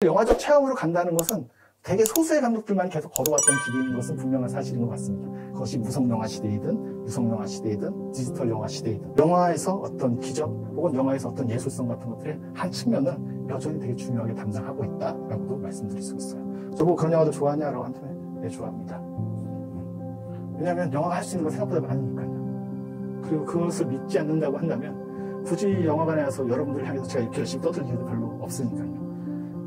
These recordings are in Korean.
영화적 체험으로 간다는 것은 되게 소수의 감독들만 계속 걸어왔던 길인 것은 분명한 사실인 것 같습니다. 그것이 무성영화 시대이든 유성영화 시대이든 디지털 영화 시대이든 영화에서 어떤 기적 혹은 영화에서 어떤 예술성 같은 것들의 한 측면을 여전히 되게 중요하게 담당하고 있다라고도 말씀드릴 수 있어요. 저보고 그런 영화도 좋아하냐라고 한다면 네, 좋아합니다. 왜냐하면 영화가 할 수 있는 건 생각보다 많으니까요. 그리고 그것을 믿지 않는다고 한다면 굳이 영화관에 와서 여러분들을 향해서 제가 이렇게 열심히 떠들 이유도 별로 없으니까요.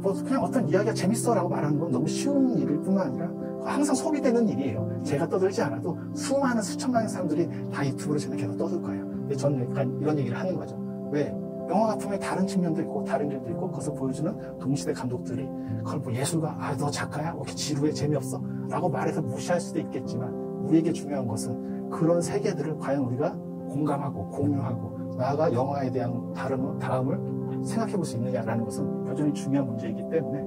뭐 그냥 어떤 이야기가 재밌어라고 말하는 건 너무 쉬운 일일 뿐만 아니라 항상 소비되는 일이에요. 제가 떠들지 않아도 수많은 수천만의 사람들이 다 유튜브로 저는 계속 떠들 거예요. 근데 저는 약간 이런 얘기를 하는 거죠. 왜? 영화가 분명히 다른 측면도 있고 다른 점도 있고 그것을 보여주는 동시대 감독들이 그걸 뭐 예술가, 아 너 작가야? 왜 이렇게 지루해? 재미없어? 라고 말해서 무시할 수도 있겠지만 우리에게 중요한 것은 그런 세계들을 과연 우리가 공감하고 공유하고 나아가 영화에 대한 다음을 생각해 볼 수 있느냐라는 것은 여전히 중요한 문제이기 때문에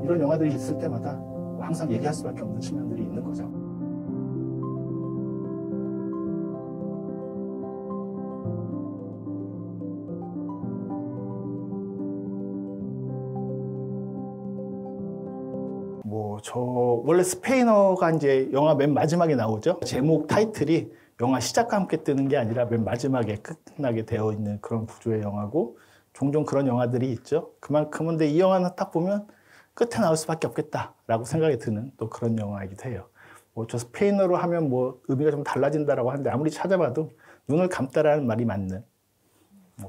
이런 영화들이 있을 때마다 항상 얘기할 수밖에 없는 측면들이 있는 거죠. 원래 스페인어가 이제 영화 맨 마지막에 나오죠. 제목 타이틀이 영화 시작과 함께 뜨는 게 아니라 맨 마지막에 끝나게 되어 있는 그런 구조의 영화고 종종 그런 영화들이 있죠. 그만큼은 근데 이 영화는 딱 보면 끝에 나올 수밖에 없겠다라고 생각이 드는 또 그런 영화이기도 해요. 저 스페인어로 하면 의미가 좀 달라진다라고 하는데 아무리 찾아봐도 눈을 감다라는 말이 맞는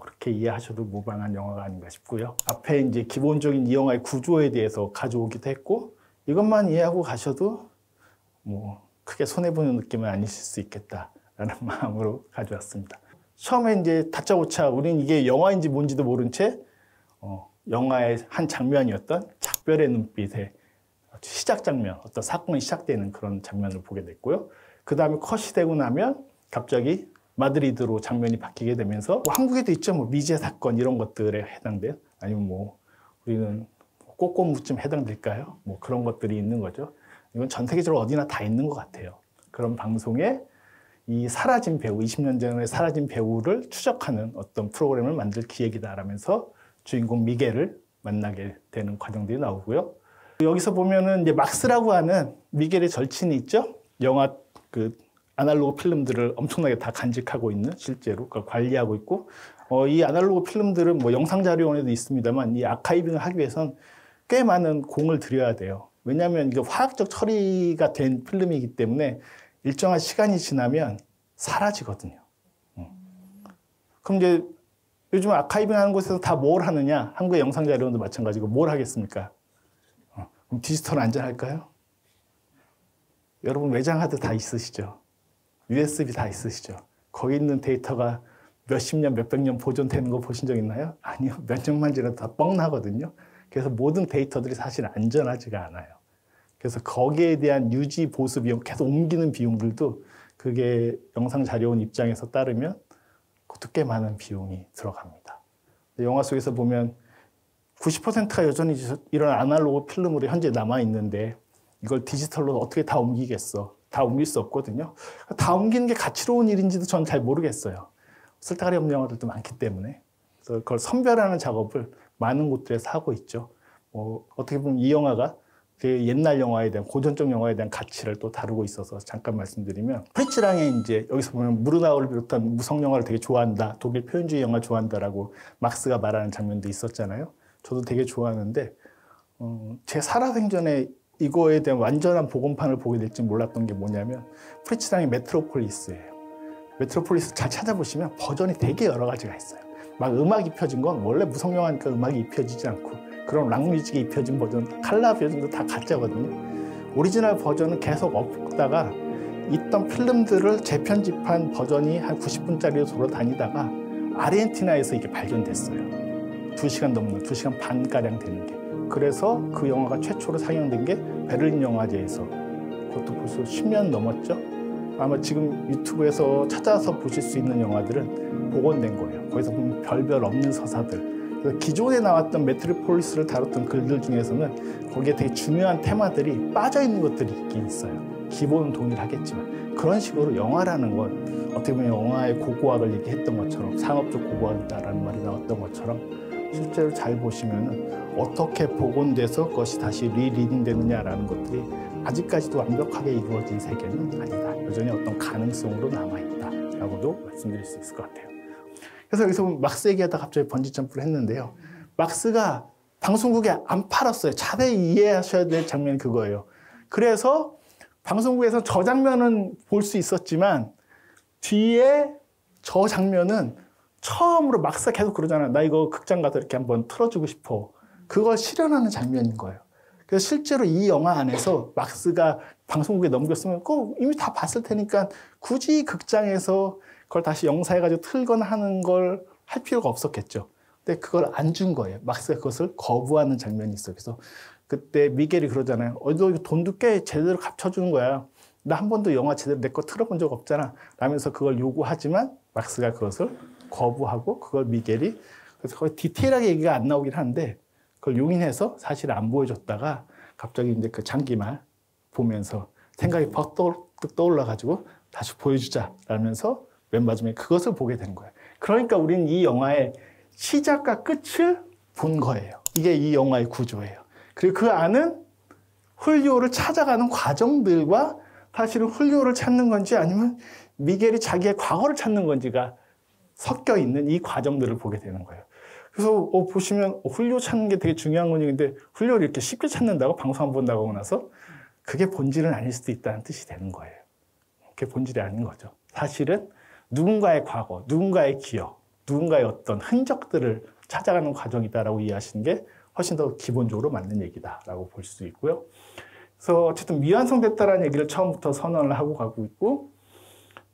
그렇게 이해하셔도 무방한 영화가 아닌가 싶고요. 앞에 이제 기본적인 이 영화의 구조에 대해서 가져오기도 했고 이것만 이해하고 가셔도 크게 손해보는 느낌은 아니실 수 있겠다라는 마음으로 가져왔습니다. 처음에 이제 다짜고짜 우리는 이게 영화인지 뭔지도 모른 채 영화의 한 장면이었던 작별의 눈빛의 시작 장면, 어떤 사건이 시작되는 그런 장면을 보게 됐고요. 그 다음에 컷이 되고 나면 갑자기 마드리드로 장면이 바뀌게 되면서 한국에도 있죠. 미제 사건 이런 것들에 해당된 아니면 우리는 꼬꼬무쯤 해당될까요? 그런 것들이 있는 거죠. 이건 전 세계적으로 어디나 다 있는 것 같아요. 그런 방송에 이 사라진 배우, 20년 전에 사라진 배우를 추적하는 어떤 프로그램을 만들 기획이다라면서 주인공 미겔을 만나게 되는 과정들이 나오고요. 여기서 보면은 이제 막스라고 하는 미겔의 절친이 있죠. 영화 아날로그 필름들을 엄청나게 다 간직하고 있는 실제로 관리하고 있고 이 아날로그 필름들은 영상자료원에도 있습니다만 이 아카이빙을 하기 위해선 꽤 많은 공을 들여야 돼요. 왜냐하면 이게 화학적 처리가 된 필름이기 때문에 일정한 시간이 지나면 사라지거든요. 그럼 이제 요즘 아카이빙 하는 곳에서 다 뭘 하느냐? 한국의 영상자료원도 마찬가지고 뭘 하겠습니까? 그럼 디지털 안전할까요? 여러분 외장하드 다 있으시죠? USB 다 있으시죠? 거기 있는 데이터가 몇십 년, 몇백 년 보존되는 거 보신 적 있나요? 아니요. 몇 년만 지나도 다 뻥나거든요. 그래서 모든 데이터들이 사실 안전하지가 않아요. 그래서 거기에 대한 유지, 보수 비용, 계속 옮기는 비용들도 그게 영상자료원 입장에서 따르면 그것도 꽤 많은 비용이 들어갑니다. 영화 속에서 보면 90%가 여전히 이런 아날로그 필름으로 현재 남아있는데 이걸 디지털로 어떻게 다 옮기겠어? 다 옮길 수 없거든요. 다 옮기는 게 가치로운 일인지도 저는 잘 모르겠어요. 쓸데가리 없는 영화들도 많기 때문에. 그래서 그걸 선별하는 작업을 많은 곳들에서 하고 있죠. 어떻게 보면 이 영화가 옛날 영화에 대한 고전적 영화에 대한 가치를 또 다루고 있어서 잠깐 말씀드리면 프리츠 랑이 이제 여기서 보면 무르나우를 비롯한 무성 영화를 되게 좋아한다, 독일 표현주의 영화 좋아한다라고 막스가 말하는 장면도 있었잖아요. 저도 되게 좋아하는데 제 살아생전에 이거에 대한 완전한 복원판을 보게 될지 몰랐던 게 뭐냐면 프리츠 랑의 메트로폴리스예요. 메트로폴리스 잘 찾아보시면 버전이 되게 여러 가지가 있어요. 막 음악이 입혀진 건 원래 무성 영화니까 음악이 입혀지지 않고 그런 락뮤직에 입혀진 버전, 칼라 버전도 다 가짜거든요. 오리지널 버전은 계속 없다가 있던 필름들을 재편집한 버전이 한 90분짜리로 돌아다니다가 아르헨티나에서 이게 발견됐어요. 2시간 넘는, 2시간 반가량 되는 게. 그래서 그 영화가 최초로 상영된 게 베를린 영화제에서 그것도 벌써 10년 넘었죠. 아마 지금 유튜브에서 찾아서 보실 수 있는 영화들은 복원된 거예요. 거기서 보면 별별 없는 서사들. 기존에 나왔던 메트로폴리스를 다뤘던 글들 중에서는 거기에 되게 중요한 테마들이 빠져있는 것들이 있긴 있어요. 기본은 동일하겠지만 그런 식으로 영화라는 건 어떻게 보면 영화의 고고학을 얘기했던 것처럼 산업적 고고학이다라는 말이 나왔던 것처럼 실제로 잘 보시면은 어떻게 복원돼서 그것이 다시 리리딩 되느냐라는 것들이 아직까지도 완벽하게 이루어진 세계는 아니다. 여전히 어떤 가능성으로 남아있다라고도 말씀드릴 수 있을 것 같아요. 그래서 여기서 막스 얘기하다 갑자기 번지점프를 했는데요. 막스가 방송국에 안 팔았어요. 자세히 이해하셔야 될 장면이 그거예요. 그래서 방송국에서 저 장면은 볼 수 있었지만 뒤에 저 장면은 처음으로 막스가 계속 그러잖아요. 나 이거 극장 가서 이렇게 한번 틀어주고 싶어. 그걸 실현하는 장면인 거예요. 그래서 실제로 이 영화 안에서 막스가 방송국에 넘겼으면 그거 이미 다 봤을 테니까 굳이 극장에서 그걸 다시 영사해가지고 틀거나 하는 걸 할 필요가 없었겠죠. 근데 그걸 안 준 거예요. 막스가 그것을 거부하는 장면이 있어요. 그래서 그때 미겔이 그러잖아요. 너 돈도 꽤 제대로 갚쳐주는 거야. 나 한 번도 영화 제대로 내 거 틀어본 적 없잖아. 라면서 그걸 요구하지만 막스가 그것을 거부하고 그걸 미겔이 그래서 거의 디테일하게 얘기가 안 나오긴 하는데 그걸 용인해서 사실 안 보여줬다가 갑자기 이제 그 장기말 보면서 생각이 퍽 떠올라가지고 다시 보여주자 라면서 맨 마지막에 그것을 보게 된 거예요. 그러니까 우리는 이 영화의 시작과 끝을 본 거예요. 이게 이 영화의 구조예요. 그리고 그 안은 훌리오를 찾아가는 과정들과 사실은 훌리오를 찾는 건지 아니면 미겔이 자기의 과거를 찾는 건지가 섞여 있는 이 과정들을 보게 되는 거예요. 그래서 보시면 훌리오 찾는 게 되게 중요한 거니 근데 훌리오를 이렇게 쉽게 찾는다고 방송 안 본다고 하고 나서 그게 본질은 아닐 수도 있다는 뜻이 되는 거예요. 그게 본질이 아닌 거죠. 사실은 누군가의 과거, 누군가의 기억, 누군가의 어떤 흔적들을 찾아가는 과정이다라고 이해하시는 게 훨씬 더 기본적으로 맞는 얘기다라고 볼 수 있고요. 그래서 어쨌든 미완성됐다라는 얘기를 처음부터 선언을 하고 가고 있고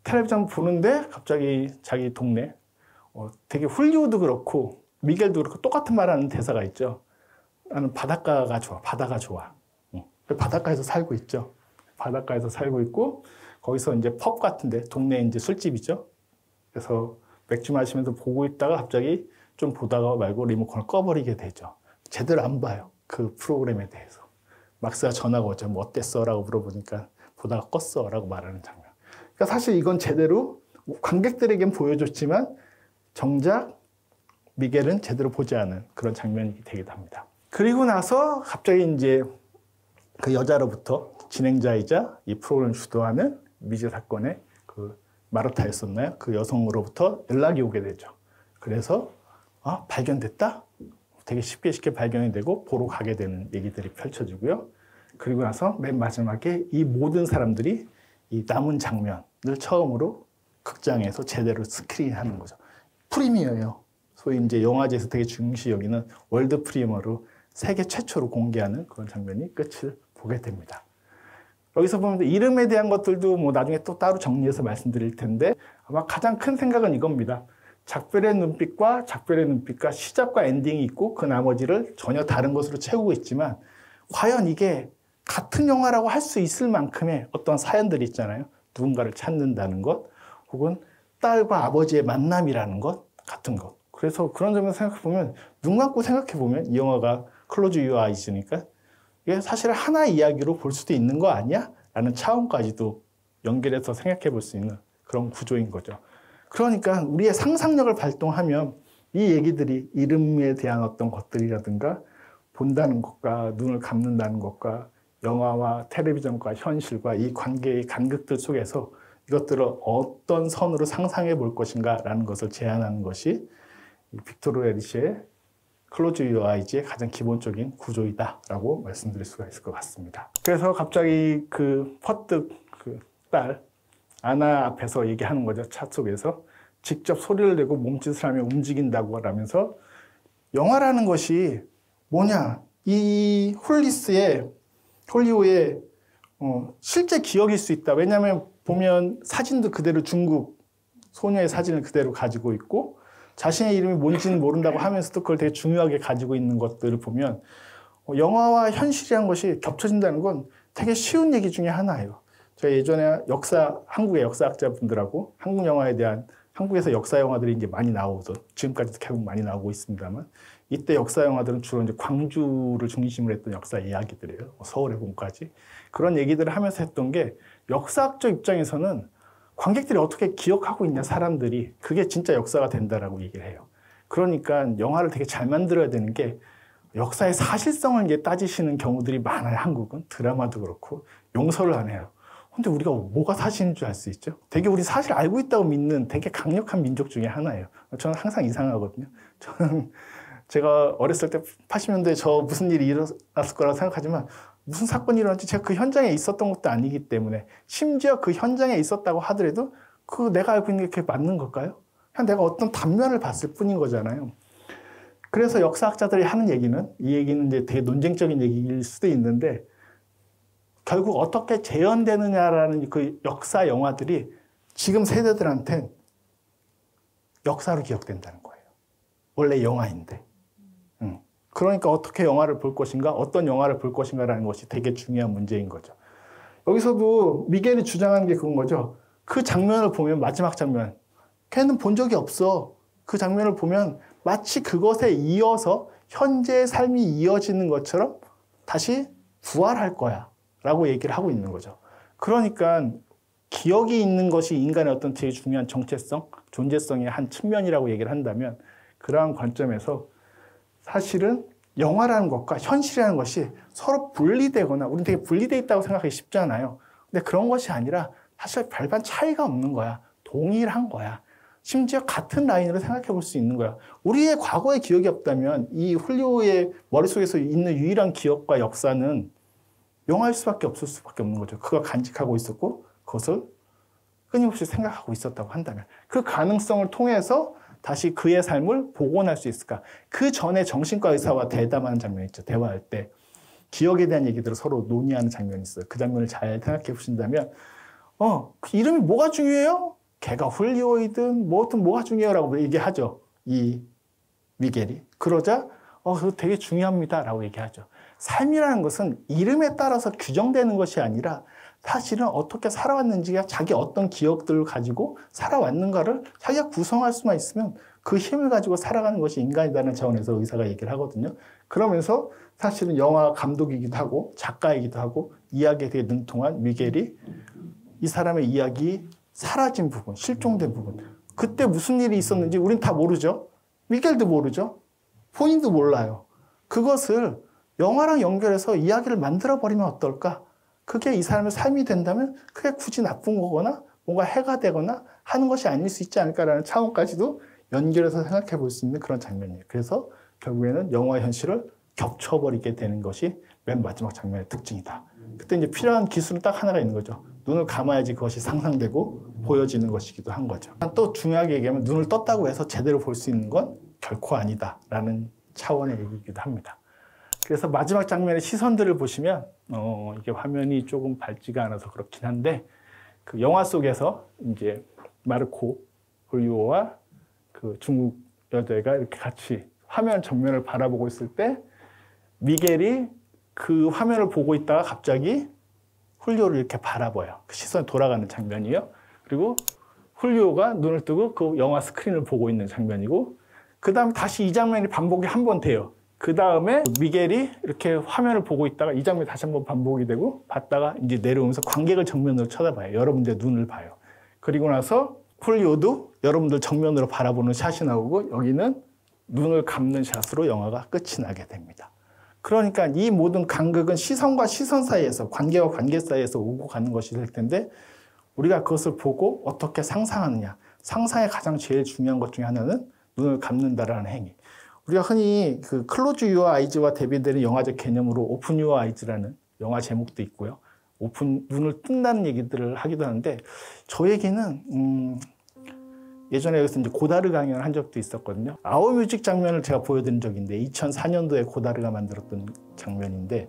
텔레비전 보는데 갑자기 자기 동네 되게 훌리오도 그렇고 미겔도 그렇고 똑같은 말하는 대사가 있죠. 나는 바닷가가 좋아. 바다가 좋아. 바닷가에서 살고 있죠. 바닷가에서 살고 있고 거기서 이제 펍 같은데 동네 이제 술집이죠. 그래서 맥주 마시면서 보고 있다가 갑자기 좀 보다가 말고 리모컨을 꺼버리게 되죠. 제대로 안 봐요. 그 프로그램에 대해서. 막스가 전화가 오죠. 뭐 어땠어? 라고 물어보니까 보다가 껐어. 라고 말하는 장면. 그러니까 사실 이건 제대로 관객들에겐 보여줬지만 정작 미겔은 제대로 보지 않은 그런 장면이 되기도 합니다. 그리고 나서 갑자기 이제 그 여자로부터 진행자이자 이 프로그램을 주도하는 미제 사건의 그 마르타였었나요? 그 여성으로부터 연락이 오게 되죠. 그래서 발견됐다? 되게 쉽게 발견이 되고 보러 가게 되는 얘기들이 펼쳐지고요. 그리고 나서 맨 마지막에 이 모든 사람들이 이 남은 장면을 처음으로 극장에서 제대로 스크린하는 거죠. 프리미어예요. 소위 이제 영화제에서 되게 중시 여기는 월드 프리미어로 세계 최초로 공개하는 그런 장면이 끝을 보게 됩니다. 여기서 보면 이름에 대한 것들도 뭐 나중에 또 따로 정리해서 말씀드릴 텐데 아마 가장 큰 생각은 이겁니다. 작별의 눈빛과 시작과 엔딩이 있고 그 나머지를 전혀 다른 것으로 채우고 있지만 과연 이게 같은 영화라고 할 수 있을 만큼의 어떤 사연들이 있잖아요. 누군가를 찾는다는 것 혹은 딸과 아버지의 만남이라는 것 같은 것. 그래서 그런 점에서 생각해보면 눈 감고 생각해보면 이 영화가 클로즈 유어 아이즈니까 이게 사실 하나의 이야기로 볼 수도 있는 거 아니야? 라는 차원까지도 연결해서 생각해 볼 수 있는 그런 구조인 거죠. 그러니까 우리의 상상력을 발동하면 이 얘기들이 이름에 대한 어떤 것들이라든가 본다는 것과 눈을 감는다는 것과 영화와 텔레비전과 현실과 이 관계의 간극들 속에서 이것들을 어떤 선으로 상상해 볼 것인가 라는 것을 제안하는 것이 빅토르 에리시의 클로즈 유어 아이즈의 가장 기본적인 구조이다라고 말씀드릴 수가 있을 것 같습니다. 그래서 갑자기 그 퍼뜩 그 딸 아나 앞에서 얘기하는 거죠. 차 속에서 직접 소리를 내고 몸짓을 하며 움직인다고 하면서 영화라는 것이 뭐냐? 이 홀리오의 실제 기억일 수 있다. 왜냐하면 보면 사진도 그대로 중국 소녀의 사진을 그대로 가지고 있고 자신의 이름이 뭔지는 모른다고 하면서도 그걸 되게 중요하게 가지고 있는 것들을 보면 영화와 현실이라는 것이 겹쳐진다는 건 되게 쉬운 얘기 중에 하나예요. 제가 예전에 한국의 역사학자분들하고 한국 영화에 대한 한국에서 역사 영화들이 이제 많이 나오죠. 지금까지도 계속 많이 나오고 있습니다만 이때 역사 영화들은 주로 이제 광주를 중심으로 했던 역사 이야기들이에요. 서울의 봄까지. 그런 얘기들을 하면서 했던 게 역사학적 입장에서는 관객들이 어떻게 기억하고 있냐, 사람들이. 그게 진짜 역사가 된다라고 얘기를 해요. 그러니까 영화를 되게 잘 만들어야 되는 게 역사의 사실성을 이제 따지시는 경우들이 많아요. 한국은 드라마도 그렇고 용서를 안 해요. 근데 우리가 뭐가 사실인 줄 알 수 있죠? 되게 우리 사실 알고 있다고 믿는 되게 강력한 민족 중에 하나예요. 저는 항상 이상하거든요. 저는 제가 어렸을 때 80년대에 저 무슨 일이 일어났을 거라고 생각하지만 무슨 사건이 일어났지 제가 그 현장에 있었던 것도 아니기 때문에 심지어 그 현장에 있었다고 하더라도 그 내가 알고 있는 게 그게 맞는 걸까요? 그냥 내가 어떤 단면을 봤을 뿐인 거잖아요. 그래서 역사학자들이 하는 얘기는 이 얘기는 이제 되게 논쟁적인 얘기일 수도 있는데 결국 어떻게 재현되느냐라는 그 역사 영화들이 지금 세대들한텐 역사로 기억된다는 거예요. 원래 영화인데. 그러니까 어떻게 영화를 볼 것인가, 어떤 영화를 볼 것인가라는 것이 되게 중요한 문제인 거죠. 여기서도 미겔이 주장하는 게 그건 거죠. 그 장면을 보면 마지막 장면, 걔는 본 적이 없어. 그 장면을 보면 마치 그것에 이어서 현재의 삶이 이어지는 것처럼 다시 부활할 거야 라고 얘기를 하고 있는 거죠. 그러니까 기억이 있는 것이 인간의 어떤 되게 중요한 정체성, 존재성의 한 측면이라고 얘기를 한다면 그러한 관점에서 사실은 영화라는 것과 현실이라는 것이 서로 분리되거나 우리는 되게 분리되어 있다고 생각하기 쉽잖아요. 근데 그런 것이 아니라 사실 별반 차이가 없는 거야. 동일한 거야. 심지어 같은 라인으로 생각해 볼 수 있는 거야. 우리의 과거의 기억이 없다면 이 훌리오의 머릿속에서 있는 유일한 기억과 역사는 영화일 수밖에 없을 수밖에 없는 거죠. 그걸 간직하고 있었고 그것을 끊임없이 생각하고 있었다고 한다면 그 가능성을 통해서 다시 그의 삶을 복원할 수 있을까? 그 전에 정신과 의사와 대담하는 장면이 있죠. 대화할 때. 기억에 대한 얘기들을 서로 논의하는 장면이 있어요. 그 장면을 잘 생각해 보신다면 그 이름이 뭐가 중요해요? 걔가 훌리오이든 뭐든 뭐가 중요해요라고 얘기하죠. 이 미겔이. 그러자 그거 되게 중요합니다 라고 얘기하죠. 삶이라는 것은 이름에 따라서 규정되는 것이 아니라 사실은 어떻게 살아왔는지가 자기 어떤 기억들을 가지고 살아왔는가를 자기가 구성할 수만 있으면 그 힘을 가지고 살아가는 것이 인간이라는 차원에서 의사가 얘기를 하거든요. 그러면서 사실은 영화 감독이기도 하고 작가이기도 하고 이야기에 되게 능통한 미겔이 이 사람의 이야기 사라진 부분, 실종된 부분 그때 무슨 일이 있었는지 우린 다 모르죠. 미겔도 모르죠. 본인도 몰라요. 그것을 영화랑 연결해서 이야기를 만들어버리면 어떨까? 그게 이 사람의 삶이 된다면 그게 굳이 나쁜 거거나 뭔가 해가 되거나 하는 것이 아닐 수 있지 않을까라는 차원까지도 연결해서 생각해 볼 수 있는 그런 장면이에요. 그래서 결국에는 영화와 현실을 겹쳐버리게 되는 것이 맨 마지막 장면의 특징이다. 그때 이제 필요한 기술은 딱 하나가 있는 거죠. 눈을 감아야지 그것이 상상되고 보여지는 것이기도 한 거죠. 또 중요하게 얘기하면 눈을 떴다고 해서 제대로 볼 수 있는 건 결코 아니다라는 차원의 얘기이기도 합니다. 그래서 마지막 장면의 시선들을 보시면 이게 화면이 조금 밝지가 않아서 그렇긴 한데 그 영화 속에서 이제 마르코 훌리오와 그 중국 여자애가 이렇게 같이 화면 정면을 바라보고 있을 때 미겔이 그 화면을 보고 있다가 갑자기 훌리오를 이렇게 바라봐요. 그 시선이 돌아가는 장면이에요. 그리고 훌리오가 눈을 뜨고 그 영화 스크린을 보고 있는 장면이고 그 다음에 다시 이 장면이 반복이 한 번 돼요. 그 다음에 미겔이 이렇게 화면을 보고 있다가 이 장면이 다시 한번 반복이 되고 봤다가 이제 내려오면서 관객을 정면으로 쳐다봐요. 여러분들의 눈을 봐요. 그리고 나서 훌리오도 여러분들 정면으로 바라보는 샷이 나오고 여기는 눈을 감는 샷으로 영화가 끝이 나게 됩니다. 그러니까 이 모든 간극은 시선과 시선 사이에서 관계와 관계 사이에서 오고 가는 것이 될 텐데 우리가 그것을 보고 어떻게 상상하느냐. 상상의 가장 제일 중요한 것 중에 하나는 눈을 감는다라는 행위. 우리가 흔히 그 클로즈 유어 아이즈와 대비되는 영화적 개념으로 오픈 유어 아이즈라는 영화 제목도 있고요. 눈을 뜬다는 얘기들을 하기도 하는데 저에게는 예전에 여기서 이제 고다르 강연을 한 적도 있었거든요. 아워뮤직 장면을 제가 보여드린 적인데 2004년도에 고다르가 만들었던 장면인데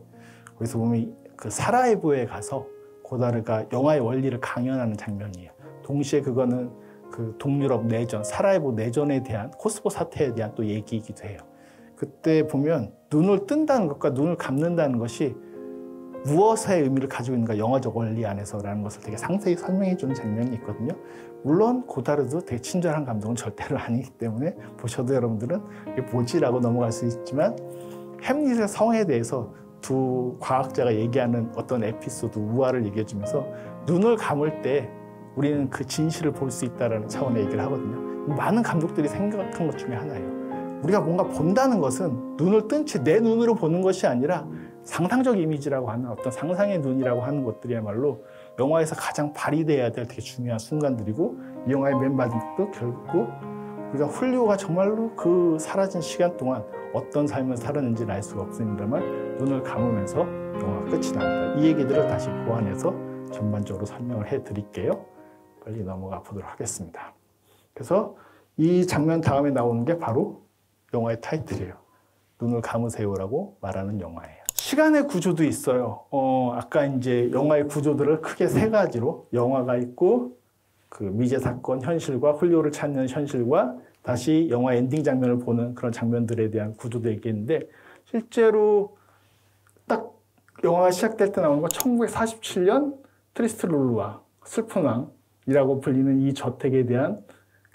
거기서 보면 그 사라예보에 가서 고다르가 영화의 원리를 강연하는 장면이에요. 동시에 그거는 그 동유럽 내전, 사라예보 내전에 대한 코스보 사태에 대한 또 얘기이기도 해요. 그때 보면 눈을 뜬다는 것과 눈을 감는다는 것이 무엇의 의미를 가지고 있는가 영화적 원리 안에서라는 것을 되게 상세히 설명해 주는 장면이 있거든요. 물론 고다르도 되게 친절한 감독은 절대로 아니기 때문에 보셔도 여러분들은 이게 뭐지라고 넘어갈 수 있지만 햄릿의 성에 대해서 두 과학자가 얘기하는 어떤 에피소드, 우화를 얘기해 주면서 눈을 감을 때 우리는 그 진실을 볼 수 있다는 차원의 얘기를 하거든요. 많은 감독들이 생각한 것 중에 하나예요. 우리가 뭔가 본다는 것은 눈을 뜬 채 내 눈으로 보는 것이 아니라 상상적 이미지라고 하는 어떤 상상의 눈이라고 하는 것들이야말로 영화에서 가장 발휘돼야 될 되게 중요한 순간들이고, 이 영화의 맨 마지막도 결국 우리가 훌리오가 정말로 그 사라진 시간 동안 어떤 삶을 살았는지는 알 수가 없습니다만 눈을 감으면서 영화가 끝이 납니다. 이 얘기들을 다시 보완해서 전반적으로 설명을 해드릴게요. 빨리 넘어가 보도록 하겠습니다. 그래서 이 장면 다음에 나오는 게 바로 영화의 타이틀이에요. 눈을 감으세요라고 말하는 영화예요. 시간의 구조도 있어요. 아까 이제 영화의 구조들을 크게 세 가지로, 영화가 있고 그 미제 사건 현실과 훌리오를 찾는 현실과 다시 영화 엔딩 장면을 보는 그런 장면들에 대한 구조도 얘기했는데, 실제로 딱 영화가 시작될 때 나오는 건 1947년 트리스트 룰루와 슬픈 왕이라고 불리는 이 저택에 대한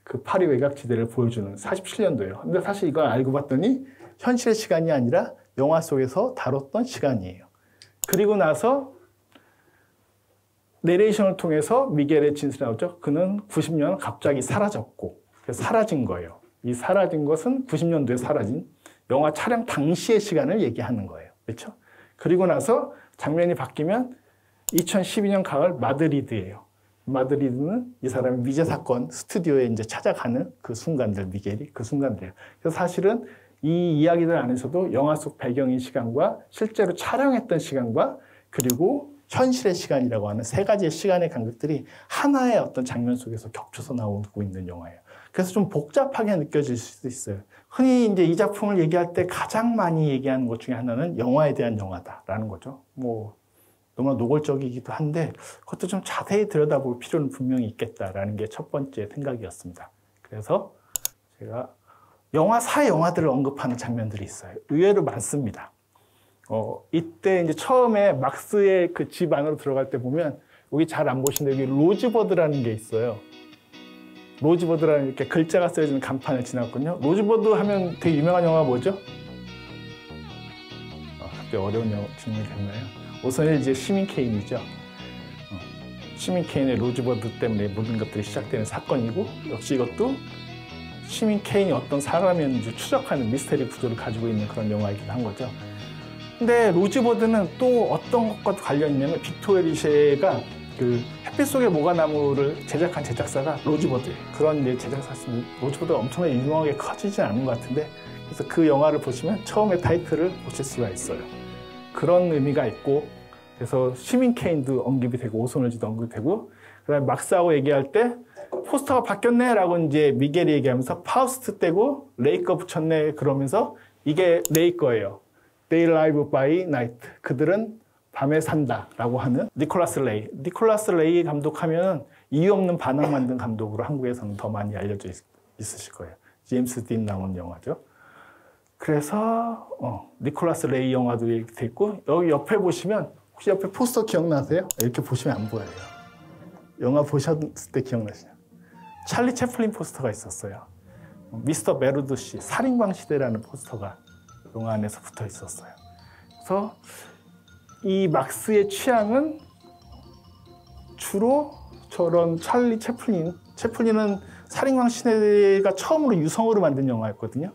그 파리 외곽지대를 보여주는 47년도예요. 근데 사실 이걸 알고 봤더니 현실의 시간이 아니라 영화 속에서 다뤘던 시간이에요. 그리고 나서 내레이션을 통해서 미겔의 진술이 나오죠. 그는 90년 갑자기 사라졌고, 그래서 사라진 거예요. 이 사라진 것은 90년도에 사라진 영화 촬영 당시의 시간을 얘기하는 거예요. 그렇죠? 그리고 나서 장면이 바뀌면 2012년 가을 마드리드예요. 마드리드는 이 사람이 미제 사건 스튜디오에 이제 찾아가는 그 순간들, 미겔이 그 순간들이에요. 그래서 사실은 이 이야기들 안에서도 영화 속 배경인 시간과 실제로 촬영했던 시간과 그리고 현실의 시간이라고 하는 세 가지의 시간의 간격들이 하나의 어떤 장면 속에서 겹쳐서 나오고 있는 영화예요. 그래서 좀 복잡하게 느껴질 수도 있어요. 흔히 이제 이 작품을 얘기할 때 가장 많이 얘기하는 것 중에 하나는 영화에 대한 영화다라는 거죠. 뭐 너무나 노골적이기도 한데 그것도 좀 자세히 들여다볼 필요는 분명히 있겠다라는 게 첫 번째 생각이었습니다. 그래서 제가 영화사 영화들을 언급하는 장면들이 있어요. 의외로 많습니다. 이때 이제 처음에 막스의 그 집 안으로 들어갈 때 보면 여기 잘 안 보시는데 여기 로즈버드라는 게 있어요. 로즈버드라는 이렇게 글자가 쓰여지는 간판을 지났거든요. 로즈버드 하면 되게 유명한 영화 뭐죠? 갑자기 어려운 질문이 됐나요? 우선 이제 시민 케인이죠. 시민 케인의 로즈버드 때문에 모든 것들이 시작되는 사건이고, 역시 이것도 시민 케인이 어떤 사람이었는지 추적하는 미스터리 구조를 가지고 있는 그런 영화이기도 한 거죠. 근데 로즈버드는 또 어떤 것과 관련이 있냐면, 빅토리아 리셰가 그 햇빛 속의 모가나무를 제작한 제작사가 로즈버드예요. 그런 이제 제작사였으면 로즈버드가 엄청나게 유명하게 커지진 않은 것 같은데, 그래서 그 영화를 보시면 처음에 타이틀을 보실 수가 있어요. 그런 의미가 있고, 그래서 시민 케인도 언급이 되고 오소널지도 언급이 되고, 그다음에 막스하고 얘기할 때 포스터가 바뀌었네 라고 이제 미겔이 얘기하면서 파우스트 떼고 레이 거 붙였네 그러면서 이게 레이 거예요. They live by night. 그들은 밤에 산다 라고 하는 니콜라스 레이. 니콜라스 레이 감독하면 이유 없는 반항 만든 감독으로 한국에서는 더 많이 알려져 있으실 거예요. 제임스 딘 나온 영화죠. 그래서 니콜라스 레이 영화도 이렇게 돼 있고, 여기 옆에 보시면 혹시 옆에 포스터 기억나세요? 이렇게 보시면 안 보여요. 영화 보셨을 때 기억나시나요? 찰리 채플린 포스터가 있었어요. 미스터 메르도시 살인광 시대라는 포스터가 영화 안에서 붙어 있었어요. 그래서 이 막스의 취향은 주로 저런 찰리 채플린은 살인광 시대가 처음으로 유성으로 만든 영화였거든요.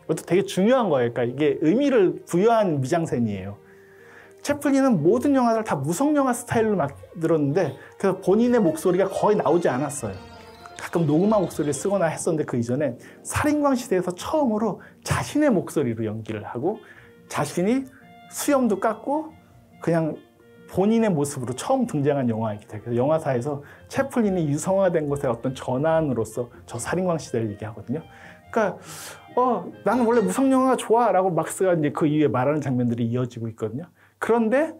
이것도 되게 중요한 거예요. 그러니까 이게 의미를 부여한 미장센이에요. 채플린은 모든 영화를 다 무성영화 스타일로 만들었는데, 그래서 본인의 목소리가 거의 나오지 않았어요. 가끔 녹음한 목소리를 쓰거나 했었는데, 그 이전에 살인광 시대에서 처음으로 자신의 목소리로 연기를 하고 자신이 수염도 깎고 그냥 본인의 모습으로 처음 등장한 영화이기 때문에, 그래서 영화사에서 채플린이 유성화된 것의 어떤 전환으로서 저 살인광 시대를 얘기하거든요. 그러니까 나는 원래 무성영화가 좋아 라고 막스가 이제 그 이후에 말하는 장면들이 이어지고 있거든요. 그런데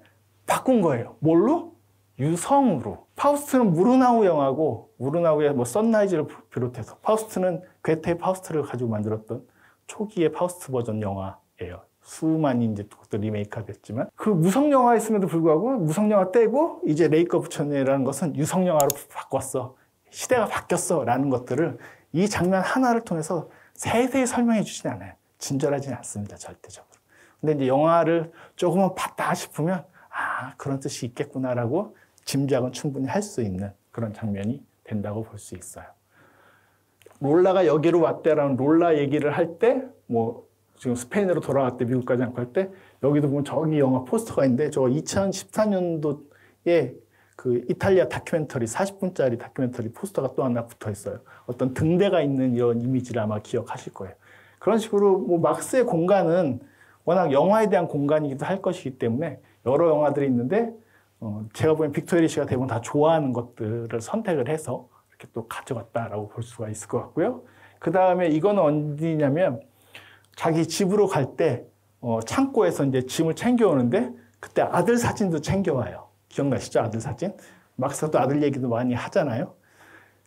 바꾼 거예요. 뭘로? 유성으로. 파우스트는 무르나우 영화고, 무르나우의 뭐 선라이즈를 비롯해서 파우스트는 괴테의 파우스트를 가지고 만들었던 초기의 파우스트 버전 영화예요. 수많이 이제 또 리메이크가 됐지만, 그 무성 영화였음에도 불구하고 무성 영화 떼고 이제 레이커 붙였네라는 것은 유성 영화로 바꿨어. 시대가 바뀌었어. 라는 것들을 이 장면 하나를 통해서 세세히 설명해 주진 않아요. 친절하지는 않습니다. 절대적으로. 근데 이제 영화를 조금은 봤다 싶으면 그런 뜻이 있겠구나라고 짐작은 충분히 할 수 있는 그런 장면이 된다고 볼 수 있어요. 롤라가 여기로 왔대라는 롤라 얘기를 할 때, 뭐, 지금 스페인으로 돌아갔대, 미국까지 안 갈 때, 여기도 보면 저기 영화 포스터가 있는데, 저 2014년도에 그 이탈리아 다큐멘터리, 40분짜리 다큐멘터리 포스터가 또 하나 붙어 있어요. 어떤 등대가 있는 이런 이미지를 아마 기억하실 거예요. 그런 식으로 뭐 막스의 공간은 워낙 영화에 대한 공간이기도 할 것이기 때문에 여러 영화들이 있는데, 제가 보기엔 빅토 해리시가 대부분 다 좋아하는 것들을 선택을 해서 이렇게 또 가져갔다라고 볼 수가 있을 것 같고요. 그 다음에 이거는 어디냐면 자기 집으로 갈 때 창고에서 이제 짐을 챙겨오는데 그때 아들 사진도 챙겨와요. 기억나시죠? 아들 사진? 막스도 아들 얘기도 많이 하잖아요.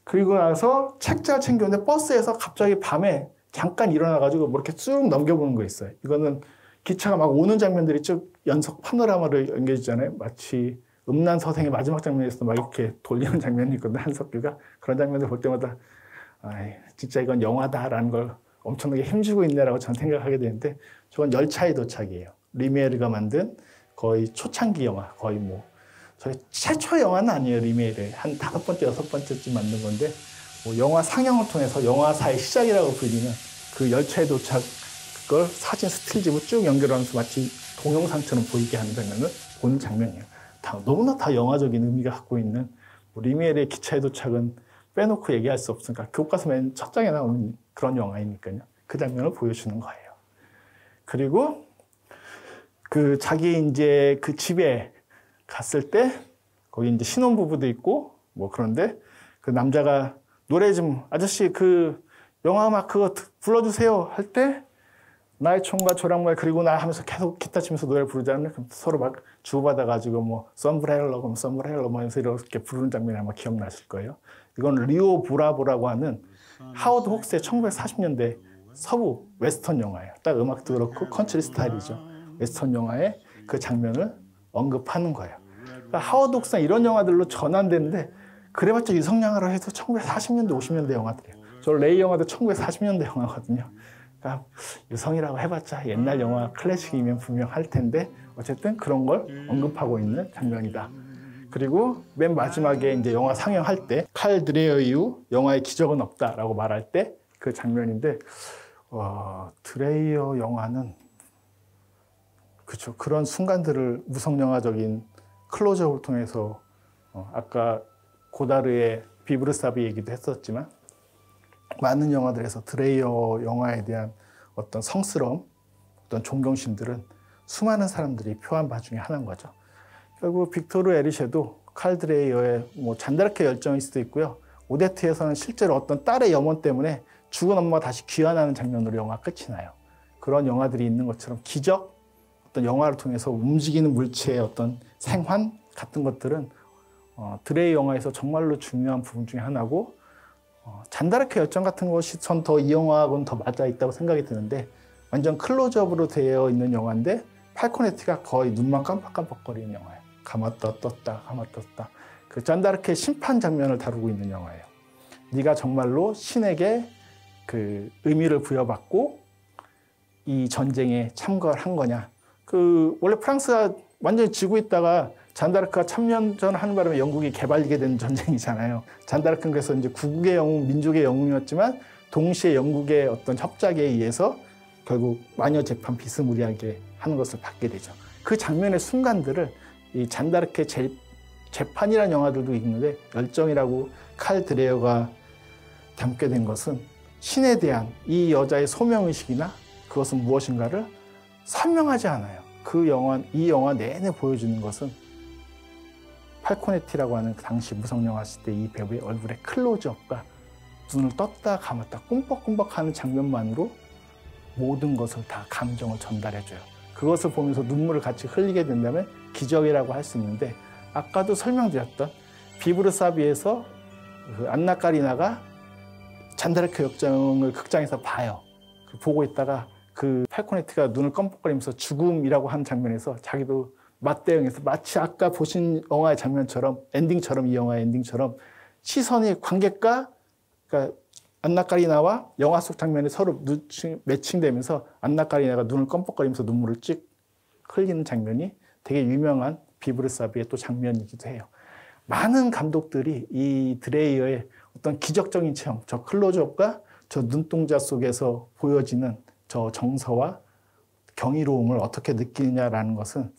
그리고 나서 책자 챙겨오는데 버스에서 갑자기 밤에 잠깐 일어나가지고 뭐 이렇게 쭉 넘겨보는 거 있어요. 이거는 기차가 막 오는 장면들이 쭉 연속 파노라마로 연결되잖아요. 마치 음란서생의 마지막 장면에서 막 이렇게 돌리는 장면이 있거든요. 한석규가. 그런 장면을 볼 때마다 진짜 이건 영화다라는 걸 엄청나게 힘주고 있네라고 저는 생각하게 되는데 저건 열차의 도착이에요. 리메르가 만든 거의 초창기 영화. 거의 뭐 저희 최초 영화는 아니에요. 리메르. 한 5번째, 6번째쯤 만든 건데 뭐 영화 상영을 통해서 영화사의 시작이라고 불리는 그 열차의 도착 그걸 사진 스틸집으로 쭉 연결하면서 마치 동영상처럼 보이게 하는 장면을 보는 장면이에요. 너무나 다 영화적인 의미가 갖고 있는 뭐 리미엘의 기차의 도착은 빼놓고 얘기할 수 없으니까 교과서 맨 첫 장에 나오는 그런 영화이니까요. 그 장면을 보여주는 거예요. 그리고 그 자기 이제 그 집에 갔을 때 거기 이제 신혼부부도 있고 뭐 그런데 그 남자가 노래 좀 아저씨 그 영화 음악 그거 불러주세요 할 때 나의 총과 조랑말 그리고 나 하면서 계속 기타 치면서 노래를 부르잖아요. 그럼 서로 막 주고받아가지고 뭐 썸브렐러 그럼 썸브렐러 뭐 하면서 이렇게 부르는 장면이 아마 기억나실 거예요. 이건 리오 브라보라고 하는 하워드 혹스의 1940년대 서부 웨스턴 영화예요. 딱 음악도 그렇고 컨트리 스타일이죠. 웨스턴 영화의 그 장면을 언급하는 거예요. 그러니까 하워드 혹스는 이런 영화들로 전환되는데 그래봤자 유성영화로 해도 1940년대 50년대 영화들이에요. 저 레이 영화도 1940년대 영화거든요. 그러니까 유성이라고 해봤자 옛날 영화 클래식이면 분명 할 텐데 어쨌든 그런 걸 언급하고 있는 장면이다. 그리고 맨 마지막에 이제 영화 상영할 때 칼 드레이어 이후 영화의 기적은 없다라고 말할 때 그 장면인데 드레이어 영화는 그렇죠. 그런 순간들을 무성영화적인 클로즈업을 통해서 아까 고다르의 비브르사비 얘기도 했었지만 많은 영화들에서 드레이어 영화에 대한 어떤 성스러움, 어떤 존경심들은 수많은 사람들이 표한 바 중에 하나인 거죠. 결국 빅토르 에리셰도 칼 드레이어의 뭐 잔다르크의 열정일 수도 있고요. 오데트에서는 실제로 어떤 딸의 염원 때문에 죽은 엄마가 다시 귀환하는 장면으로 영화 끝이 나요. 그런 영화들이 있는 것처럼 기적, 어떤 영화를 통해서 움직이는 물체의 어떤 생환 같은 것들은 드레이 영화에서 정말로 중요한 부분 중에 하나고 잔다르크 열정 같은 것이 전 더 이 영화하고는 더 맞아 있다고 생각이 드는데 완전 클로즈업으로 되어 있는 영화인데 팔코네티가 거의 눈만 깜빡깜빡거리는 영화예요. 감았다 떴다 감았다 떴다. 그 잔다르크의 심판 장면을 다루고 있는 영화예요. 네가 정말로 신에게 그 의미를 부여받고 이 전쟁에 참가를 한 거냐. 그 원래 프랑스가 완전히 지고 있다가 잔다르크가 참전을 하는 바람에 영국이 개발리게 된 전쟁이잖아요. 잔다르크는 그래서 이제 구국의 영웅, 민족의 영웅이었지만 동시에 영국의 어떤 협작에 의해서 결국 마녀 재판 비스무리하게 하는 것을 받게 되죠. 그 장면의 순간들을 이 잔다르크의 재판이라는 영화들도 있는데 열정이라고 칼 드레이어가 담게 된 것은 신에 대한 이 여자의 소명의식이나 그것은 무엇인가를 설명하지 않아요. 이 영화 내내 보여주는 것은 팔코네티라고 하는 그 당시 무성영화 시대 이 배우의 얼굴의 클로즈업과 눈을 떴다 감았다 꿈뻑꿈뻑하는 장면만으로 모든 것을 다 감정을 전달해줘요. 그것을 보면서 눈물을 같이 흘리게 된다면 기적이라고 할 수 있는데 아까도 설명드렸던 비브르사비에서 그 안나 까리나가 잔다르크 역정을 극장에서 봐요. 보고 있다가 그 팔코네티가 눈을 껌뻑거리면서 죽음이라고 하는 장면에서 자기도 맞대응해서 마치 아까 보신 영화의 장면처럼 엔딩처럼 이 영화의 엔딩처럼 시선이 관객과 그러니까 안나 까리나와 영화 속 장면이 서로 매칭되면서 안나 까리나가 눈을 껌뻑거리면서 눈물을 찍 흘리는 장면이 되게 유명한 비브르사비의 또 장면이기도 해요. 많은 감독들이 이 드레이어의 어떤 기적적인 체험, 저 클로즈업과 저 눈동자 속에서 보여지는 저 정서와 경이로움을 어떻게 느끼느냐라는 것은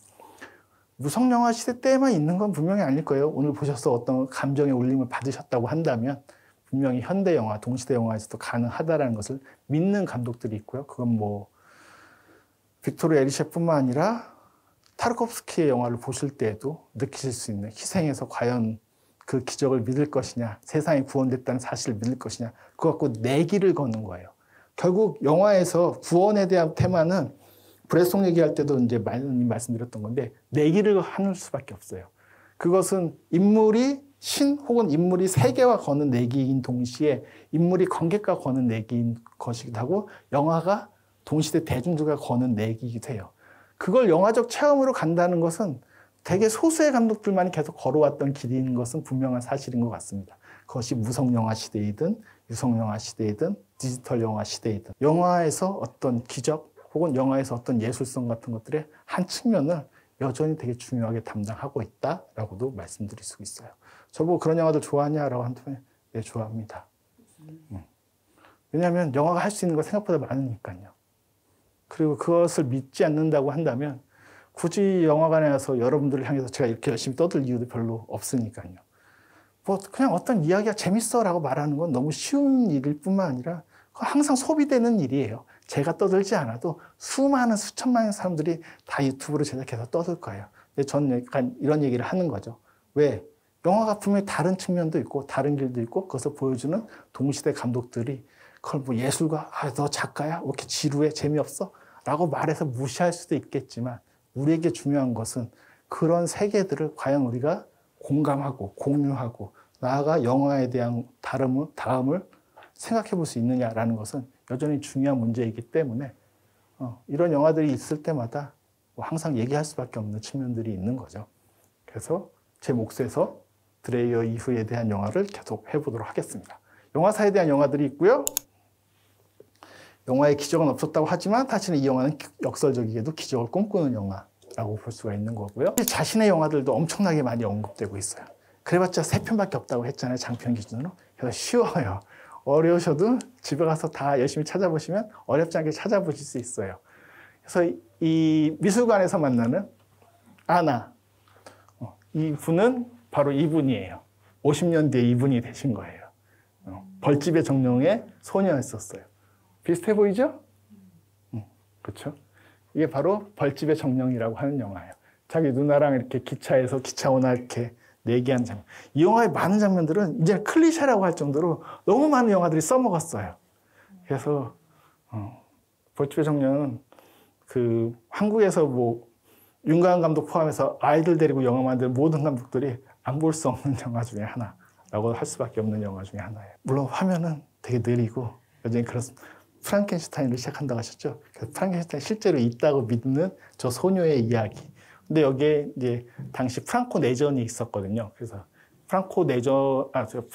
무성영화 시대 때만 있는 건 분명히 아닐 거예요. 오늘 보셔서 어떤 감정의 울림을 받으셨다고 한다면 분명히 현대 영화, 동시대 영화에서도 가능하다라는 것을 믿는 감독들이 있고요. 그건 뭐 빅토르 에리셰뿐만 아니라 타르코프스키의 영화를 보실 때에도 느끼실 수 있는 희생에서 과연 그 기적을 믿을 것이냐, 세상이 구원됐다는 사실을 믿을 것이냐, 그거 갖고 내기를 거는 거예요. 결국 영화에서 구원에 대한 테마는 브레송 얘기할 때도 이제 많이 말씀드렸던 건데 내기를 하는 수밖에 없어요. 그것은 인물이 신 혹은 인물이 세계와 거는 내기인 동시에 인물이 관객과 거는 내기인 것이기도 하고 영화가 동시대 대중들과 거는 내기이기도 해요. 그걸 영화적 체험으로 간다는 것은 되게 소수의 감독들만이 계속 걸어왔던 길인 것은 분명한 사실인 것 같습니다. 그것이 무성영화 시대이든 유성영화 시대이든 디지털 영화 시대이든 영화에서 어떤 기적 혹은 영화에서 어떤 예술성 같은 것들의 한 측면을 여전히 되게 중요하게 담당하고 있다라고도 말씀드릴 수 있어요. 저보고 그런 영화들 좋아하냐라고 한다면 네, 좋아합니다. 왜냐하면 영화가 할 수 있는 거 생각보다 많으니까요. 그리고 그것을 믿지 않는다고 한다면 굳이 영화관에 와서 여러분들을 향해서 제가 이렇게 열심히 떠들 이유도 별로 없으니까요. 뭐 그냥 어떤 이야기가 재밌어라고 말하는 건 너무 쉬운 일일 뿐만 아니라 항상 소비되는 일이에요. 제가 떠들지 않아도 수많은 수천만의 사람들이 다 유튜브로 제작해서 떠들 거예요. 근데 저는 약간 이런 얘기를 하는 거죠. 왜? 영화가 분명히 다른 측면도 있고 다른 길도 있고 그것을 보여주는 동시대 감독들이 그걸 뭐 예술가, 너 작가야? 왜 이렇게 지루해? 재미없어? 라고 말해서 무시할 수도 있겠지만 우리에게 중요한 것은 그런 세계들을 과연 우리가 공감하고 공유하고 나아가 영화에 대한 다음을 생각해 볼 수 있느냐라는 것은 여전히 중요한 문제이기 때문에 이런 영화들이 있을 때마다 항상 얘기할 수밖에 없는 측면들이 있는 거죠. 그래서 제 몫에서 드레이어 이후에 대한 영화를 계속 해보도록 하겠습니다. 영화사에 대한 영화들이 있고요. 영화에 기적은 없었다고 하지만 사실은 이 영화는 역설적이게도 기적을 꿈꾸는 영화라고 볼 수가 있는 거고요. 자신의 영화들도 엄청나게 많이 언급되고 있어요. 그래봤자 3편밖에 없다고 했잖아요. 장편 기준으로. 그래서 쉬워요. 어려우셔도 집에 가서 다 열심히 찾아보시면 어렵지 않게 찾아보실 수 있어요. 그래서 이 미술관에서 만나는 아나, 이분은 바로 이분이에요. 50년 뒤에 이분이 되신 거예요. 벌집의 정령의 소녀였었어요. 비슷해 보이죠? 그렇죠? 이게 바로 벌집의 정령이라고 하는 영화예요. 자기 누나랑 이렇게 기차에서 기차 오나 이렇게 내기하는 장면. 이 영화의 많은 장면들은 이제 클리셰라고 할 정도로 너무 많은 영화들이 써먹었어요. 그래서 벌집의 정령은 그 한국에서 뭐 윤가은 감독 포함해서 아이들 데리고 영화 만든 모든 감독들이 안 볼 수 없는 영화 중에 하나라고 할 수밖에 없는 영화 중에 하나예요. 물론 화면은 되게 느리고 여전히 그렇습니다. 프랑켄슈타인을 시작한다고 하셨죠. 그래서 프랑켄슈타인 실제로 있다고 믿는 저 소녀의 이야기. 근데 여기에 이제 당시 프랑코 내전이 있었거든요. 그래서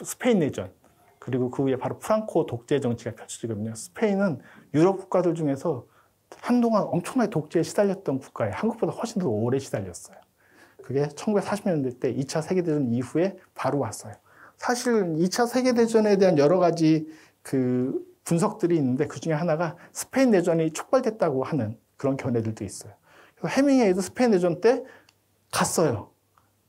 스페인 내전. 그리고 그 후에 바로 프랑코 독재 정치가 펼쳐지거든요. 스페인은 유럽 국가들 중에서 한동안 엄청나게 독재에 시달렸던 국가예요. 한국보다 훨씬 더 오래 시달렸어요. 그게 1940년대 때 2차 세계대전 이후에 바로 왔어요. 사실 2차 세계대전에 대한 여러 가지 그 분석들이 있는데 그 중에 하나가 스페인 내전이 촉발됐다고 하는 그런 견해들도 있어요. 그래서 해밍웨이도 스페인 내전 때 갔어요.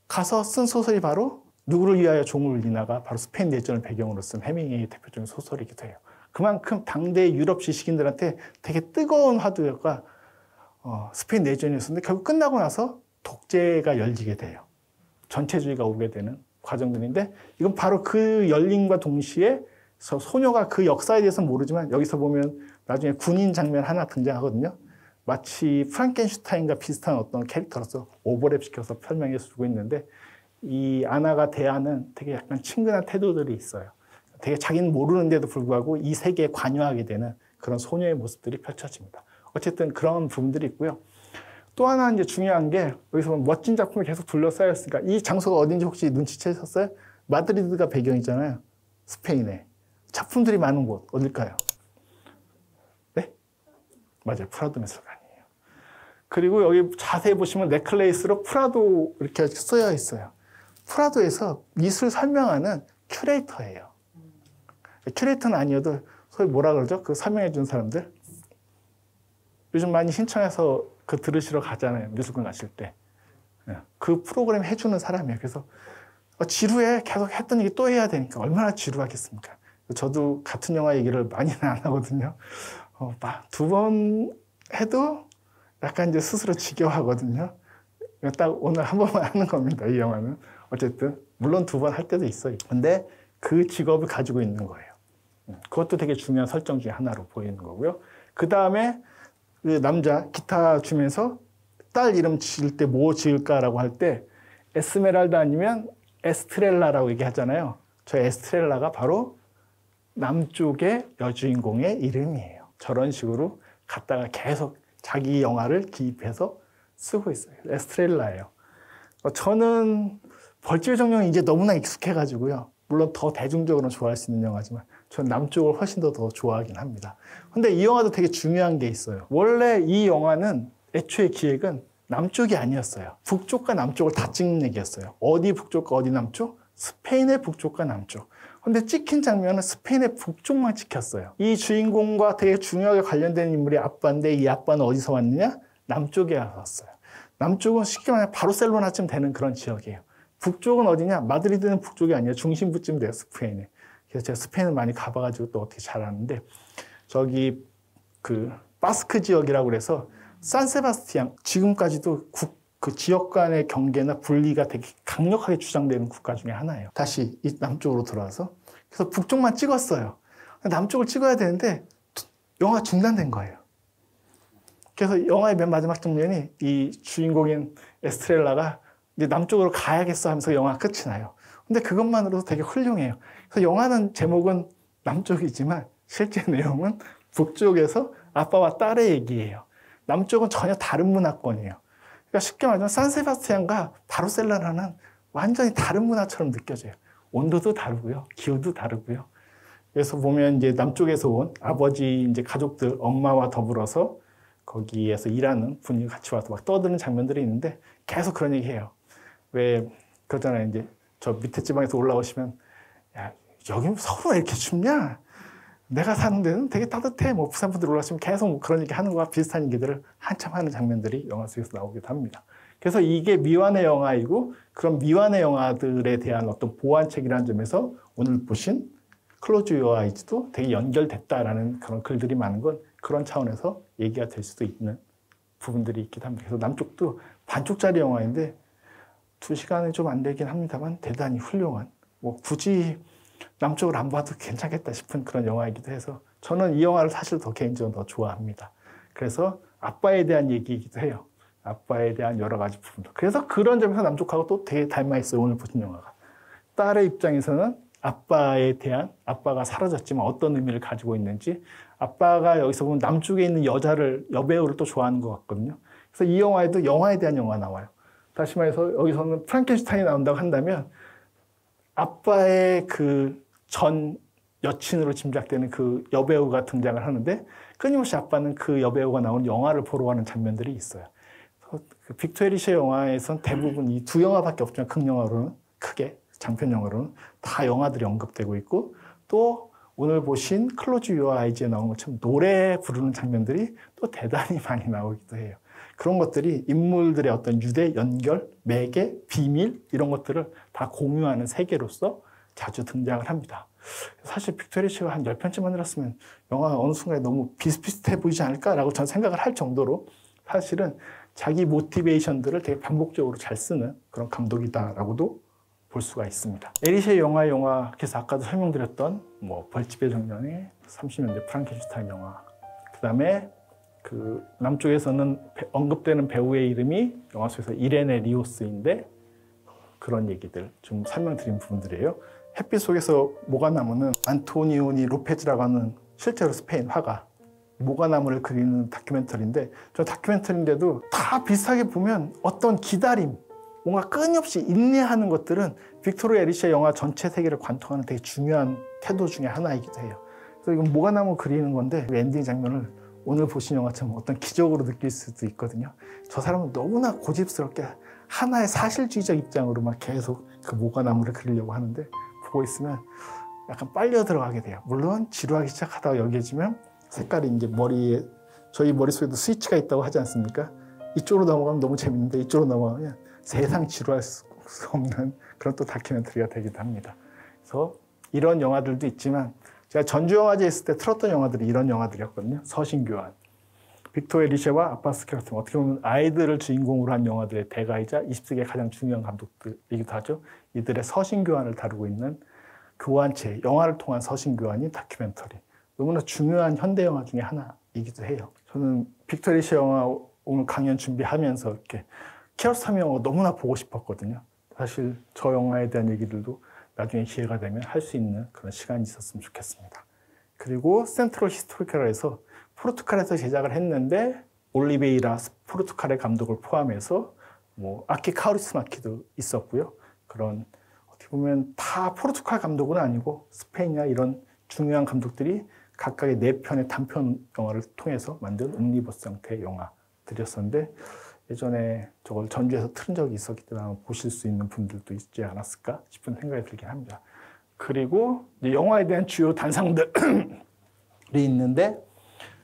가서 쓴 소설이 바로 누구를 위하여 종을 울리나가 바로 스페인 내전을 배경으로 쓴 해밍웨이의 대표적인 소설이기도 해요. 그만큼 당대 유럽 지식인들한테 되게 뜨거운 화두가 스페인 내전이었는데 결국 끝나고 나서 독재가 열리게 돼요. 전체주의가 오게 되는 과정들인데 이건 바로 그 열림과 동시에 소녀가 그 역사에 대해서는 모르지만 여기서 보면 나중에 군인 장면 하나 등장하거든요. 마치 프랑켄슈타인과 비슷한 어떤 캐릭터로서 오버랩시켜서 설명해 주고 있는데 이 아나가 대하는 되게 약간 친근한 태도들이 있어요. 되게 자기는 모르는데도 불구하고 이 세계에 관여하게 되는 그런 소녀의 모습들이 펼쳐집니다. 어쨌든 그런 부분들이 있고요. 또 하나 이제 중요한 게 여기서 멋진 작품이 계속 둘러싸였으니까 이 장소가 어딘지 혹시 눈치채셨어요? 마드리드가 배경이잖아요. 스페인에. 작품들이 많은 곳 어딜까요? 네? 맞아요. 프라도 미술관이에요. 그리고 여기 자세히 보시면 넥클레이스로 프라도 이렇게 쓰여 있어요. 프라도에서 미술 설명하는 큐레이터예요. 큐레이터는 아니어도 소위 뭐라 그러죠? 그 설명해 준 사람들. 요즘 많이 신청해서 그 들으시러 가잖아요. 미술관 가실 때. 그 프로그램 해주는 사람이에요. 그래서 지루해. 계속 했던 얘기 또 해야 되니까 얼마나 지루하겠습니까? 저도 같은 영화 얘기를 많이는 안 하거든요. 두 번 해도 약간 이제 스스로 지겨워하거든요. 딱 오늘 한 번만 하는 겁니다. 이 영화는. 어쨌든 물론 두 번 할 때도 있어요. 근데 그 직업을 가지고 있는 거예요. 그것도 되게 중요한 설정 중에 하나로 보이는 거고요. 그 다음에 그 남자 기타 주면서 딸 이름 지을 때 뭐 지을까라고 할 때 에스메랄다 아니면 에스트렐라라고 얘기하잖아요. 저 에스트렐라가 바로 남쪽의 여주인공의 이름이에요. 저런 식으로 갖다가 계속 자기 영화를 기입해서 쓰고 있어요. 에스트렐라예요. 저는 벌집의 정령이 이제 너무나 익숙해가지고요. 물론 더 대중적으로 좋아할 수 있는 영화지만 저는 남쪽을 훨씬 더 좋아하긴 합니다. 근데 이 영화도 되게 중요한 게 있어요. 원래 이 영화는 애초에 기획은 남쪽이 아니었어요. 북쪽과 남쪽을 다 찍는 얘기였어요. 어디 북쪽과 어디 남쪽? 스페인의 북쪽과 남쪽. 근데 찍힌 장면은 스페인의 북쪽만 찍혔어요. 이 주인공과 되게 중요하게 관련된 인물이 아빠인데 이 아빠는 어디서 왔느냐? 남쪽에 왔어요. 남쪽은 쉽게 말하면 바르셀로나쯤 되는 그런 지역이에요. 북쪽은 어디냐? 마드리드는 북쪽이 아니에요. 중심부쯤 돼요, 스페인에. 그래서 제가 스페인을 많이 가봐가지고 또 어떻게 잘 아는데, 저기 그 바스크 지역이라고 그래서 산세바스티안, 지금까지도 그 지역 간의 경계나 분리가 되게 강력하게 주장되는 국가 중에 하나예요. 다시 이 남쪽으로 돌아와서. 그래서 북쪽만 찍었어요. 남쪽을 찍어야 되는데 영화가 중단된 거예요. 그래서 영화의 맨 마지막 장면이 이 주인공인 에스트렐라가 이제 남쪽으로 가야겠어 하면서 영화가 끝이 나요. 근데 그것만으로도 되게 훌륭해요. 그래서 영화는 제목은 남쪽이지만 실제 내용은 북쪽에서 아빠와 딸의 얘기예요. 남쪽은 전혀 다른 문화권이에요. 그러니까 쉽게 말하면 산세바스티안과 바르셀로나는 완전히 다른 문화처럼 느껴져요. 온도도 다르고요, 기후도 다르고요. 그래서 보면 이제 남쪽에서 온 아버지 이제 가족들, 엄마와 더불어서 거기에서 일하는 분이 같이 와서 막 떠드는 장면들이 있는데 계속 그런 얘기 해요. 왜 그러잖아요. 이제 저 밑에 지방에서 올라오시면 야, 여기 서울은 왜 이렇게 춥냐? 내가 사는 데는 되게 따뜻해. 뭐 부산 분들 올라오시면 계속 그런 얘기 하는 거와 비슷한 얘기들을 한참 하는 장면들이 영화 속에서 나오기도 합니다. 그래서 이게 미완의 영화이고 그런 미완의 영화들에 대한 어떤 보완책이라는 점에서 오늘 보신 클로즈 유어 아이즈도 되게 연결됐다라는 그런 글들이 많은 건 그런 차원에서 얘기가 될 수도 있는 부분들이 있기도 합니다. 그래서 남쪽도 반쪽짜리 영화인데 2시간이 좀 안 되긴 합니다만 대단히 훌륭한, 뭐 굳이 남쪽을 안 봐도 괜찮겠다 싶은 그런 영화이기도 해서 저는 이 영화를 사실 더 개인적으로 더 좋아합니다. 그래서 아빠에 대한 얘기이기도 해요. 아빠에 대한 여러 가지 부분들. 그래서 그런 점에서 남쪽하고 또 되게 닮아있어요. 오늘 보신 영화가. 딸의 입장에서는 아빠에 대한, 아빠가 사라졌지만 어떤 의미를 가지고 있는지, 아빠가 여기서 보면 남쪽에 있는 여배우를 또 좋아하는 것 같거든요. 그래서 이 영화에도 영화에 대한 영화가 나와요. 다시 말해서 여기서는 프랑켄슈타인이 나온다고 한다면 아빠의 그 전 여친으로 짐작되는 그 여배우가 등장을 하는데 끊임없이 아빠는 그 여배우가 나온 영화를 보러 가는 장면들이 있어요. 그 빅토 에리시의 영화에선 대부분 이 두 영화밖에 없지만 극영화로는 크게 장편 영화로는 다 영화들이 언급되고 있고 또 오늘 보신 클로즈 유어 아이즈에 나온 것처럼 노래 부르는 장면들이 또 대단히 많이 나오기도 해요. 그런 것들이 인물들의 어떤 유대, 연결, 매개, 비밀 이런 것들을 다 공유하는 세계로서 자주 등장을 합니다. 사실 빅토 에리시가 한 10편쯤 만들었으면 영화가 어느 순간에 너무 비슷비슷해 보이지 않을까라고 저는 생각을 할 정도로 사실은 자기 모티베이션들을 되게 반복적으로 잘 쓰는 그런 감독이다라고도 볼 수가 있습니다. 에리시의 영화, 그래서 아까도 설명드렸던 뭐 벌집의 정령의 30년대 프랑켄슈타인 영화, 그 다음에 그 남쪽에서는 언급되는 배우의 이름이 영화 속에서 이레네 리오스인데 그런 얘기들 좀 설명드린 부분들이에요. 햇빛 속에서 모가나무는 안토니오니 로페즈라고 하는 실제로 스페인 화가 모가나무를 그리는 다큐멘터리인데 저 다큐멘터리인데도 다 비슷하게 보면 어떤 기다림, 뭔가 끊임없이 인내하는 것들은 빅토르 에리시의 영화 전체 세계를 관통하는 되게 중요한 태도 중에 하나이기도 해요. 그래서 이건 모가나무 그리는 건데 엔딩 장면을 오늘 보신 영화처럼 어떤 기적으로 느낄 수도 있거든요. 저 사람은 너무나 고집스럽게 하나의 사실주의적 입장으로만 계속 그 모가나무를 그리려고 하는데 보고 있으면 약간 빨려 들어가게 돼요. 물론 지루하기 시작하다가 여기지면 색깔이 이제 머리에 저희 머릿속에도 스위치가 있다고 하지 않습니까? 이쪽으로 넘어가면 너무 재밌는데 이쪽으로 넘어가면 세상 지루할 수 없는 그런 또 다큐멘터리가 되기도 합니다. 그래서 이런 영화들도 있지만 제가 전주영화제에 있을 때 틀었던 영화들이 이런 영화들이었거든요. 서신교환, 빅토르 리셰와 아빠스 캐러튼, 어떻게 보면 아이들을 주인공으로 한 영화들의 대가이자 20세기의 가장 중요한 감독들이기도 하죠. 이들의 서신교환을 다루고 있는 교환체, 영화를 통한 서신교환이 다큐멘터리. 너무나 중요한 현대 영화 중에 하나이기도 해요. 저는 빅토르 리셰 영화 오늘 강연 준비하면서 이렇게 키아로스타미 영화 너무나 보고 싶었거든요. 사실 저 영화에 대한 얘기들도 나중에 기회가 되면 할 수 있는 그런 시간이 있었으면 좋겠습니다. 그리고 센트럴 히스토리컬에서 포르투갈에서 제작을 했는데 올리베이라 포르투갈의 감독을 포함해서 뭐 아키 카우리스마키도 있었고요. 그런 어떻게 보면 다 포르투갈 감독은 아니고 스페인이나 이런 중요한 감독들이 각각의 4편의 단편 영화를 통해서 만든 옴니버스 형태의 영화들이었었는데 예전에 저걸 전주에서 틀은 적이 있었기 때문에 보실 수 있는 분들도 있지 않았을까 싶은 생각이 들긴 합니다. 그리고 영화에 대한 주요 단상들이 있는데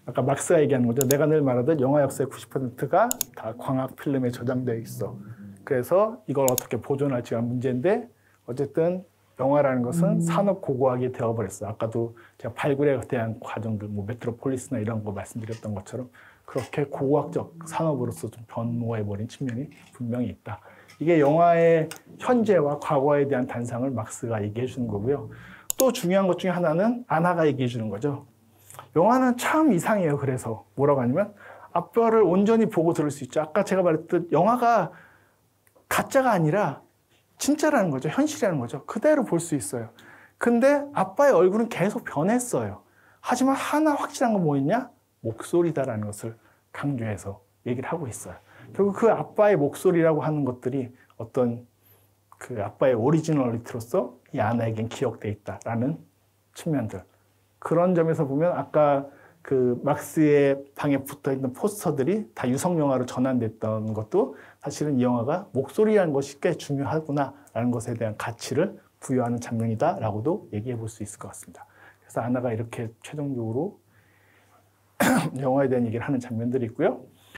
아까 막스가 얘기하는 거죠. 내가 늘 말하듯 영화 역사의 90%가 다 광학 필름에 저장되어 있어. 그래서 이걸 어떻게 보존할지가 문제인데 어쨌든 영화라는 것은 산업 고고하게 되어버렸어요. 아까도 제가 발굴에 대한 과정들, 뭐 메트로폴리스나 이런 거 말씀드렸던 것처럼 그렇게 고고학적 산업으로서 좀 변모해버린 측면이 분명히 있다. 이게 영화의 현재와 과거에 대한 단상을 막스가 얘기해 주는 거고요. 또 중요한 것 중에 하나는 아나가 얘기해 주는 거죠. 영화는 참 이상해요. 그래서 뭐라고 하냐면 아빠를 온전히 보고 들을 수 있죠. 아까 제가 말했듯 영화가 가짜가 아니라 진짜라는 거죠. 현실이라는 거죠. 그대로 볼 수 있어요. 근데 아빠의 얼굴은 계속 변했어요. 하지만 하나 확실한 건 뭐였냐? 목소리다라는 것을 강조해서 얘기를 하고 있어요. 결국 그 아빠의 목소리라고 하는 것들이 어떤 그 아빠의 오리지널리티로서 이 아나에겐 기억돼 있다라는 측면들. 그런 점에서 보면 아까 그 막스의 방에 붙어 있는 포스터들이 다 유성 영화로 전환됐던 것도 사실은 이 영화가 목소리라는 것이 꽤 중요하구나라는 것에 대한 가치를 부여하는 장면이다라고도 얘기해 볼 수 있을 것 같습니다. 그래서 아나가 이렇게 최종적으로 영화에 대한 얘기를 하는 장면들이 있고요.